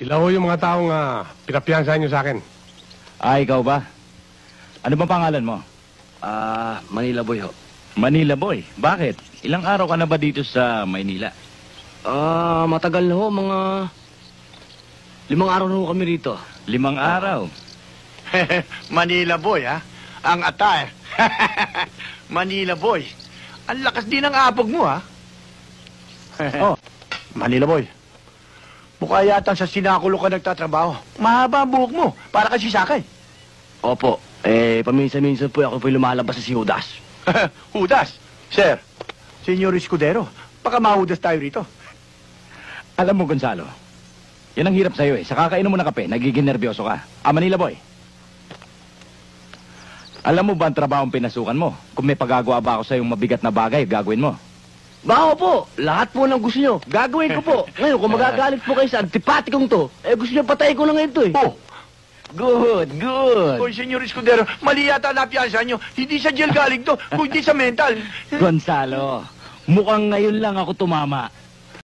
Sila ho yung mga taong pinapiyansahan nyo sa akin. Ikaw ba? Ano bang pangalan mo? Manila Boy ho. Manila Boy. Bakit? Ilang araw ka na ba dito sa Maynila? Matagal na ho, mga 5 araw na ho kami rito. 5 araw. Manila Boy, ha? Ang atay. Manila Boy. Ang lakas din ng apog mo, ha? Oh. Manila Boy. Mukha yata sa sinakulo ka nagtatrabaho. Mahaba ang buhok mo, para kasi sakay. Opo, paminsan-minsan po ako po'y lumalabas sa si Judas. Hudas. Sir, Senyor Escudero, baka mahudas tayo rito. Alam mo, Gonzalo, yan ang hirap sa'yo eh. Sa kakainom mo ng kape, nagiging nervyoso ka. Manila Boy. Alam mo ba ang trabaho ang pinasukan mo? Kung may pagagawa ba ako sa'yong mabigat na bagay, gagawin mo. Bako po, lahat po ng gusto nyo, gagawin ko po. Ngayon, kung magagalit po kayo sa antipatikong to, gusto nyo patayin ko na ngayon to eh. Oh, Good, good. Hoy, Senyor Escudero, mali yata napiyansa nyo. Hindi sa jail galing to, kundi sa mental. Gonzalo, mukhang ngayon lang ako tumama.